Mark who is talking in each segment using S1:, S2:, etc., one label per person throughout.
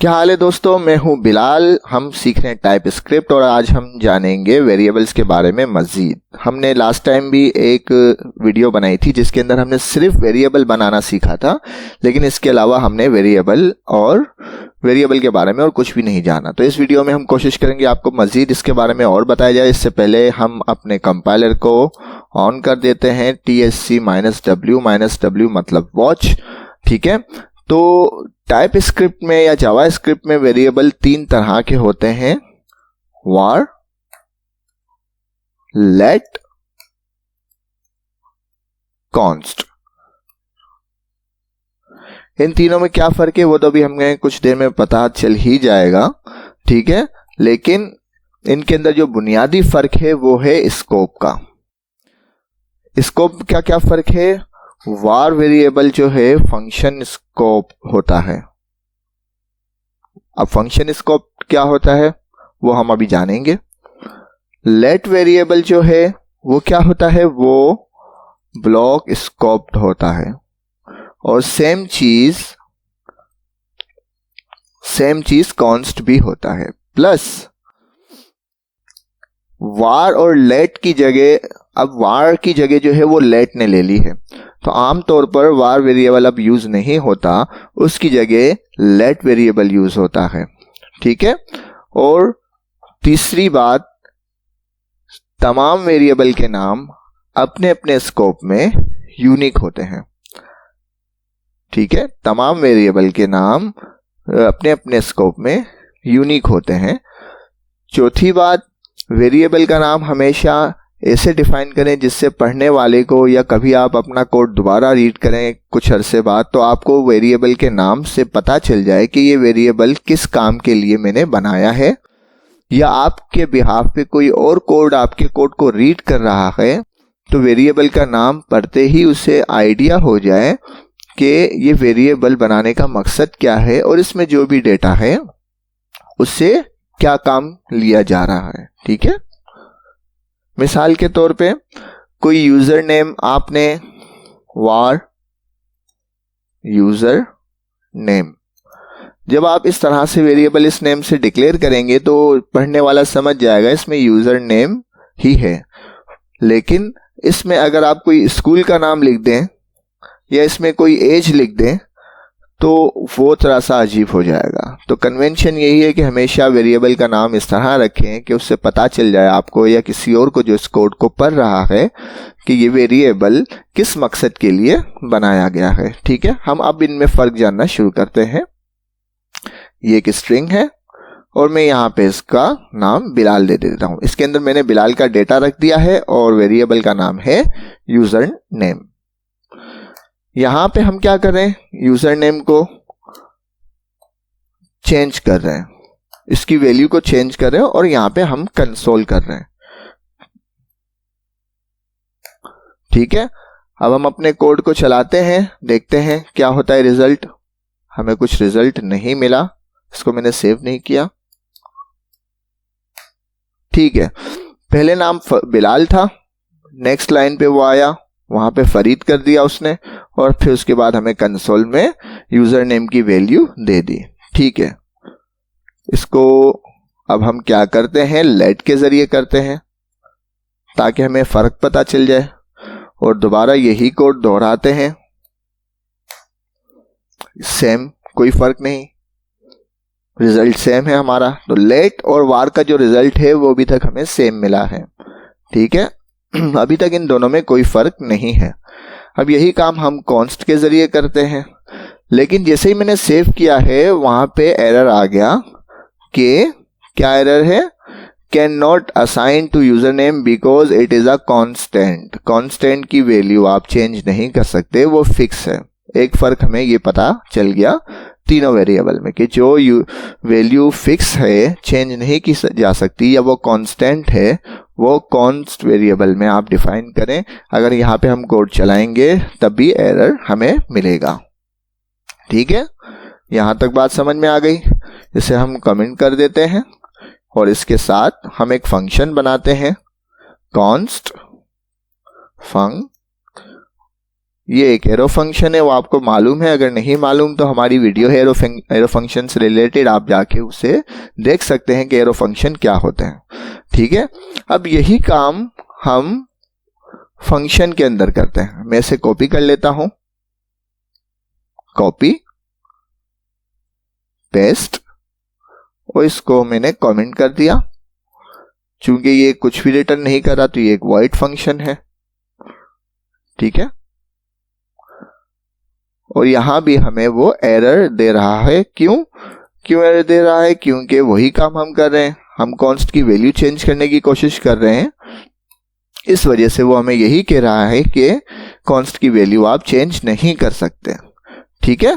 S1: क्या हाल है दोस्तों, मैं हूं बिलाल। हम सीख रहे हैं टाइप स्क्रिप्ट और आज हम जानेंगे वेरिएबल्स के बारे में मजीद। हमने लास्ट टाइम भी एक वीडियो बनाई थी जिसके अंदर हमने सिर्फ वेरिएबल बनाना सीखा था, लेकिन इसके अलावा हमने वेरिएबल के बारे में और कुछ भी नहीं जाना। तो इस वीडियो में हम कोशिश करेंगे आपको मजीद इसके बारे में और बताया जाए। इससे पहले हम अपने कंपाइलर को ऑन कर देते हैं, TSC-W मतलब वॉच। ठीक है, तो टाइप स्क्रिप्ट में या जावा स्क्रिप्ट में वेरिएबल तीन तरह के होते हैं, var, let, const। इन तीनों में क्या फर्क है वो तो भी हमें कुछ देर में पता चल ही जाएगा। ठीक है, लेकिन इनके अंदर जो बुनियादी फर्क है वो है स्कोप का। स्कोप क्या क्या फर्क है? var वेरिएबल जो है फंक्शन स्कोप होता है। अब फंक्शन स्कोप क्या होता है वो हम अभी जानेंगे। let वेरिएबल जो है वो क्या होता है? वो ब्लॉक स्कोप्ड होता है। और सेम चीज const भी होता है। प्लस var और let की जगह, अब var की जगह जो है वो let ने ले ली है, तो आमतौर पर var वेरिएबल अब यूज नहीं होता, उसकी जगह let वेरिएबल यूज होता है। ठीक है, और तीसरी बात, तमाम वेरिएबल के नाम अपने अपने स्कोप में यूनिक होते हैं। ठीक है, तमाम वेरिएबल के नाम अपने अपने स्कोप में यूनिक होते हैं। चौथी बात, वेरिएबल का नाम हमेशा ऐसे डिफाइन करें जिससे पढ़ने वाले को, या कभी आप अपना कोड दोबारा रीड करें कुछ अरसे बाद, तो आपको वेरिएबल के नाम से पता चल जाए कि ये वेरिएबल किस काम के लिए मैंने बनाया है। या आपके बिहाफ पे कोई और कोड आपके कोड को रीड कर रहा है तो वेरिएबल का नाम पढ़ते ही उसे आइडिया हो जाए कि ये वेरिएबल बनाने का मकसद क्या है और इसमें जो भी डेटा है उससे क्या काम लिया जा रहा है। ठीक है, मिसाल के तौर पे कोई यूजर नेम आपने var यूजर नेम, जब आप इस तरह से वेरिएबल इस नेम से डिक्लेयर करेंगे तो पढ़ने वाला समझ जाएगा इसमें यूजर नेम ही है। लेकिन इसमें अगर आप कोई स्कूल का नाम लिख दें या इसमें कोई एज लिख दें तो वो थोड़ा सा अजीब हो जाएगा। तो कन्वेंशन यही है कि हमेशा वेरिएबल का नाम इस तरह रखें कि उससे पता चल जाए आपको या किसी और को जो इस कोड को पढ़ रहा है कि ये वेरिएबल किस मकसद के लिए बनाया गया है। ठीक है, हम अब इनमें फर्क जानना शुरू करते हैं। ये एक स्ट्रिंग है और मैं यहाँ पे इसका नाम बिलाल दे देता हूँ। इसके अंदर मैंने बिलाल का डेटा रख दिया है और वेरिएबल का नाम है यूजर नेम। यहां पे हम क्या कर रहे हैं? यूजर नेम को चेंज कर रहे हैं, इसकी वैल्यू को चेंज कर रहे हैं और यहां पे हम कंसोल कर रहे हैं। ठीक है, अब हम अपने कोड को चलाते हैं, देखते हैं क्या होता है रिजल्ट। हमें कुछ रिजल्ट नहीं मिला, इसको मैंने सेव नहीं किया। ठीक है, पहले नाम बिलाल था, नेक्स्ट लाइन पे वो आया, वहां पे फरीद कर दिया उसने, और फिर उसके बाद हमें कंसोल में यूजर नेम की वैल्यू दे दी। ठीक है, इसको अब हम क्या करते हैं? लेट के जरिए करते हैं ताकि हमें फर्क पता चल जाए, और दोबारा यही कोड दोहराते हैं। सेम, कोई फर्क नहीं, रिजल्ट सेम है हमारा। तो लेट और वार का जो रिजल्ट है वो अभी तक हमें सेम मिला है। ठीक है, अभी तक इन दोनों में कोई फर्क नहीं है। अब यही काम हम कॉन्स्ट के जरिए करते हैं, लेकिन जैसे ही मैंने सेव किया है वहां पे एरर आ गया कि क्या एरर है? Can not assign to user name because it is a constant. Constant की वैल्यू आप चेंज नहीं कर सकते, वो फिक्स है। एक फर्क हमें ये पता चल गया तीनों वेरिएबल में कि जो वैल्यू फिक्स है, चेंज नहीं की जा सकती, या वो कांस्टेंट है, वो कॉन्स्ट वेरिएबल में आप डिफाइन करें। अगर यहाँ पे हम कोड चलाएंगे तब भी एरर हमें मिलेगा। ठीक है, यहाँ तक बात समझ में आ गई। इसे हम कमेंट कर देते हैं और इसके साथ हम एक फंक्शन बनाते हैं, कॉन्स्ट फंक। ये एक एरो फंक्शन है, वो आपको मालूम है। अगर नहीं मालूम तो हमारी वीडियो है एरो फंक्शन से रिलेटेड, आप जाके उसे देख सकते हैं कि एरो फंक्शन क्या होते हैं। ठीक है, अब यही काम हम फंक्शन के अंदर करते हैं। मैं इसे कॉपी कर लेता हूं, कॉपी पेस्ट, और इसको मैंने कमेंट कर दिया। चूंकि ये कुछ भी रिटर्न नहीं कर रहा तो ये एक वॉइड फंक्शन है। ठीक है, और यहां भी हमें वो एरर दे रहा है। क्यों एरर दे रहा है? क्योंकि वही काम हम कर रहे हैं, हम कॉन्स्ट की वैल्यू चेंज करने की कोशिश कर रहे हैं। इस वजह से वो हमें यही कह रहा है कि कॉन्स्ट की वैल्यू आप चेंज नहीं कर सकते। ठीक है,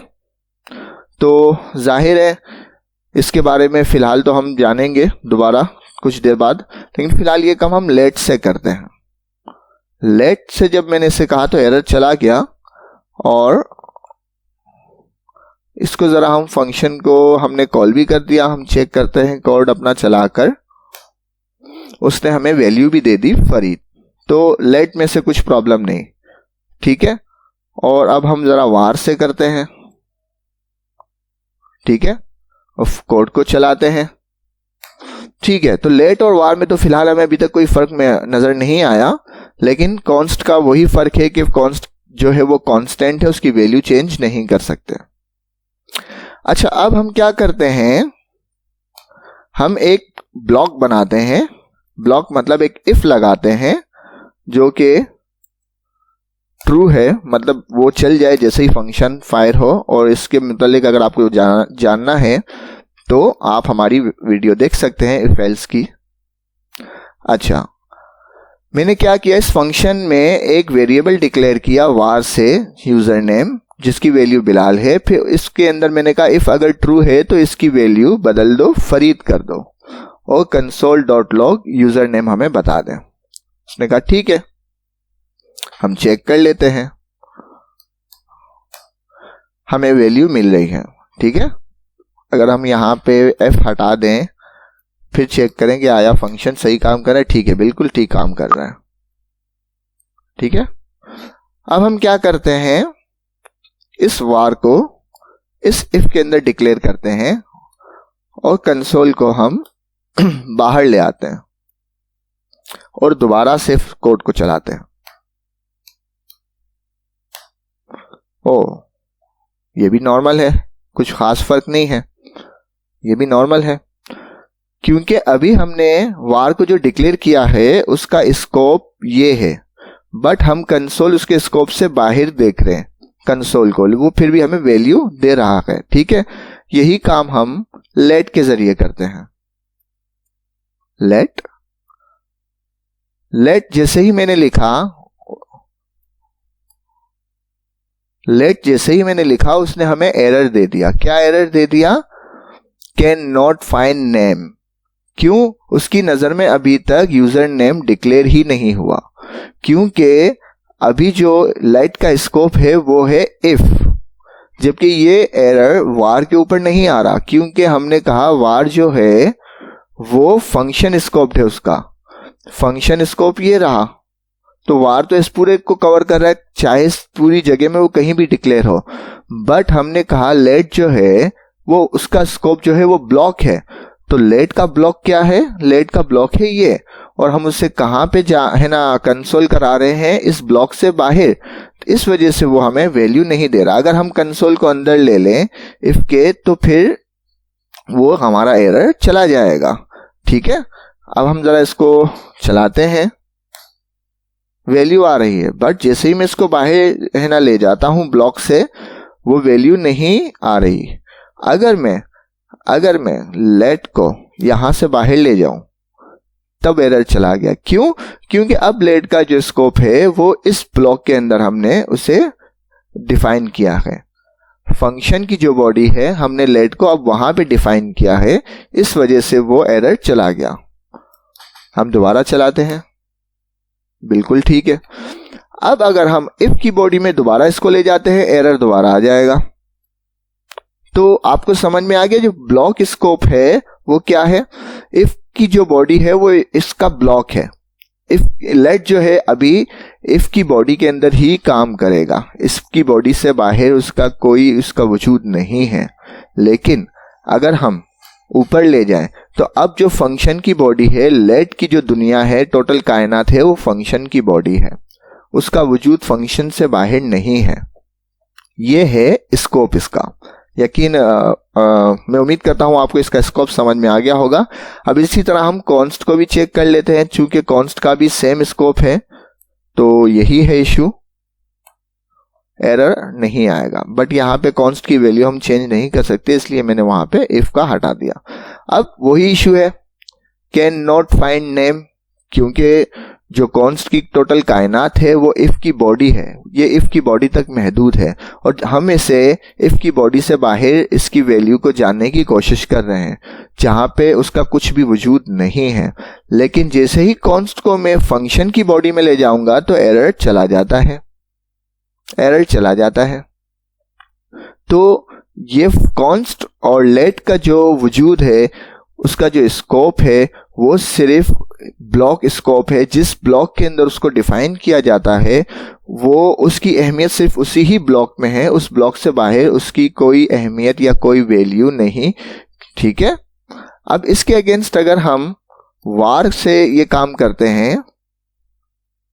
S1: तो जाहिर है इसके बारे में फिलहाल तो हम जानेंगे दोबारा कुछ देर बाद, लेकिन फिलहाल ये काम हम लेट से करते हैं। लेट से जब मैंने इसे कहा तो एरर चला गया, और इसको जरा हम फंक्शन को हमने कॉल भी कर दिया। हम चेक करते हैं कोड अपना चलाकर, उसने हमें वैल्यू भी दे दी फरीद, तो लेट में से कुछ प्रॉब्लम नहीं। ठीक है, और अब हम जरा वार से करते हैं। ठीक है, कोड को चलाते हैं। ठीक है, तो लेट और वार में तो फिलहाल हमें अभी तक कोई फर्क में नजर नहीं आया, लेकिन कॉन्स्ट का वही फर्क है कि कॉन्स्ट जो है वो कांस्टेंट है, उसकी वैल्यू चेंज नहीं कर सकते। अच्छा, अब हम क्या करते हैं, हम एक ब्लॉक बनाते हैं। ब्लॉक मतलब एक इफ लगाते हैं जो कि ट्रू है, मतलब वो चल जाए जैसे ही फंक्शन फायर हो। और इसके मुतालिक अगर आपको जानना है तो आप हमारी वीडियो देख सकते हैं इफ एल्स की। अच्छा, मैंने क्या किया, इस फंक्शन में एक वेरिएबल डिक्लेयर किया वार से यूजर नेम, जिसकी वैल्यू बिलाल है। फिर इसके अंदर मैंने कहा इफ अगर ट्रू है तो इसकी वैल्यू बदल दो, फरीद कर दो, और console.log यूजर नेम हमें बता दें। उसने कहा ठीक है, हम चेक कर लेते हैं, हमें वैल्यू मिल रही है। ठीक है, अगर हम यहां पे f हटा दें, फिर चेक करें कि आया फंक्शन सही काम कर रहा है। ठीक है, बिल्कुल ठीक काम कर रहा है। ठीक है, अब हम क्या करते हैं, इस वार को इस इफ के अंदर डिक्लेयर करते हैं, और कंसोल को हम बाहर ले आते हैं, और दोबारा से कोड को चलाते हैं। ओ, ये भी नॉर्मल है, कुछ खास फर्क नहीं है, ये भी नॉर्मल है। क्योंकि अभी हमने वार को जो डिक्लेयर किया है उसका स्कोप ये है, बट हम कंसोल उसके स्कोप से बाहर देख रहे हैं कंसोल को, वो फिर भी हमें वैल्यू दे रहा है। ठीक है, यही काम हम लेट के जरिए करते हैं। लेट जैसे ही मैंने लिखा, उसने हमें एरर दे दिया। क्या एरर दे दिया? Can not find name. क्यों? उसकी नजर में अभी तक यूजर नेम डिक्लेयर ही नहीं हुआ, क्योंकि अभी जो लेट का स्कोप है वो है इफ, जबकि ये एरर वार के ऊपर नहीं आ रहा, क्योंकि हमने कहा वार जो है वो फंक्शन स्कोप है, उसका फंक्शन स्कोप ये रहा। तो वार तो इस पूरे को कवर कर रहा है, चाहे इस पूरी जगह में वो कहीं भी डिक्लेयर हो। बट हमने कहा लेट जो है वो उसका स्कोप जो है वो ब्लॉक है। तो लेट का ब्लॉक क्या है? लेट का ब्लॉक है ये, और हम उससे कहां पे है ना कंसोल करा रहे हैं, इस ब्लॉक से बाहर। इस वजह से वो हमें वैल्यू नहीं दे रहा। अगर हम कंसोल को अंदर ले लें इफ के, तो फिर वो हमारा एरर चला जाएगा। ठीक है, अब हम जरा इसको चलाते हैं, वैल्यू आ रही है, बट जैसे ही मैं इसको बाहर है ना ले जाता हूं ब्लॉक से, वो वैल्यू नहीं आ रही। अगर मैं लेट को यहां से बाहर ले जाऊं तब एरर चला गया। क्यों? क्योंकि अब लेट का जो स्कोप है वो इस ब्लॉक के अंदर हमने उसे डिफाइन किया है। फंक्शन की जो बॉडी है हमने लेट को अब वहां पे डिफाइन किया है, इस वजह से वो एरर चला गया। हम दोबारा चलाते हैं, बिल्कुल ठीक है। अब अगर हम इफ की बॉडी में दोबारा इसको ले जाते हैं, एरर दोबारा आ जाएगा। तो आपको समझ में आ गया जो ब्लॉक स्कोप है वो क्या है। इफ की जो बॉडी है वो इसका ब्लॉक है, इफ लेट जो है अभी इफ की बॉडी के अंदर ही काम करेगा, इसकी बॉडी से बाहर उसका वजूद नहीं है। लेकिन अगर हम ऊपर ले जाएं तो अब जो फंक्शन की बॉडी है, लेट की जो दुनिया है, टोटल कायनात है, वो फंक्शन की बॉडी है, उसका वजूद फंक्शन से बाहर नहीं है। ये है स्कोप इसका। यकीन मैं उम्मीद करता हूं आपको इसका स्कोप समझ में आ गया होगा। अब इसी तरह हम कॉन्स्ट को भी चेक कर लेते हैं, चूंकि कॉन्स्ट का भी सेम स्कोप है, तो यही है इशू, एरर नहीं आएगा। बट यहाँ पे कॉन्स्ट की वैल्यू हम चेंज नहीं कर सकते, इसलिए मैंने वहां पे इफ का हटा दिया। अब वही इशू है, कैन नॉट फाइंड नेम, क्योंकि जो कॉन्स्ट की टोटल कायनात है वो इफ की बॉडी है, ये इफ की बॉडी तक महदूद है, और हम इसे इफ की बॉडी से बाहर इसकी वैल्यू को जानने की कोशिश कर रहे हैं, जहां पे उसका कुछ भी वजूद नहीं है। लेकिन जैसे ही कॉन्स्ट को मैं फंक्शन की बॉडी में ले जाऊंगा तो एरर चला जाता है, एरर चला जाता है। तो ये कॉन्स्ट और लेट का जो वजूद है, उसका जो स्कोप है वो सिर्फ ब्लॉक स्कोप है। जिस ब्लॉक के अंदर उसको डिफाइन किया जाता है वो उसकी अहमियत सिर्फ उसी ही ब्लॉक में है, उस ब्लॉक से बाहर उसकी कोई अहमियत या कोई वैल्यू नहीं। ठीक है। अब इसके अगेंस्ट अगर हम वार से ये काम करते हैं,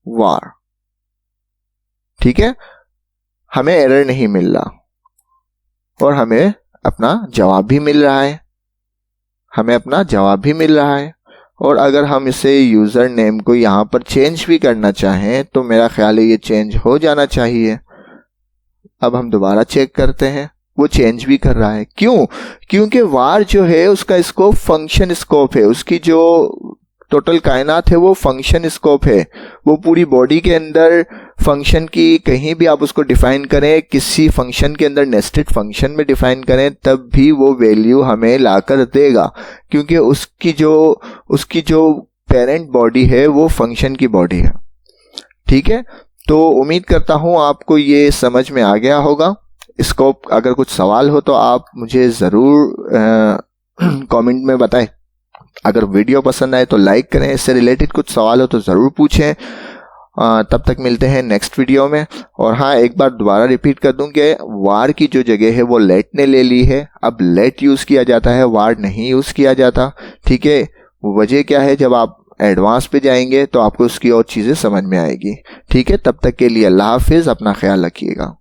S1: वार, ठीक है, हमें एरर नहीं मिल रहा और हमें अपना जवाब भी मिल रहा है, हमें अपना जवाब भी मिल रहा है। और अगर हम इसे यूजर नेम को यहां पर चेंज भी करना चाहें तो मेरा ख्याल है ये चेंज हो जाना चाहिए। अब हम दोबारा चेक करते हैं, वो चेंज भी कर रहा है। क्यों? क्योंकि वार जो है उसका स्कोप फंक्शन स्कोप है, उसकी जो टोटल कायनात है वो फंक्शन स्कोप है। वो पूरी बॉडी के अंदर फंक्शन की कहीं भी आप उसको डिफाइन करें, किसी फंक्शन के अंदर नेस्टेड फंक्शन में डिफाइन करें, तब भी वो वैल्यू हमें लाकर देगा, क्योंकि उसकी जो पेरेंट बॉडी है वो फंक्शन की बॉडी है। ठीक है। तो उम्मीद करता हूं आपको ये समझ में आ गया होगा। स्कोप अगर कुछ सवाल हो तो आप मुझे ज़रूर कमेंट में बताएं। अगर वीडियो पसंद आए तो लाइक करें, इससे रिलेटेड कुछ सवाल हो तो ज़रूर पूछें। तब तक मिलते हैं नेक्स्ट वीडियो में। और हाँ, एक बार दोबारा रिपीट कर दूं कि वार की जो जगह है वो लेट ने ले ली है। अब लेट यूज़ किया जाता है, वार नहीं यूज़ किया जाता। ठीक है। वजह क्या है, जब आप एडवांस पे जाएंगे तो आपको उसकी और चीज़ें समझ में आएगी। ठीक है। तब तक के लिए अल्लाह हाफिज़, अपना ख्याल रखिएगा।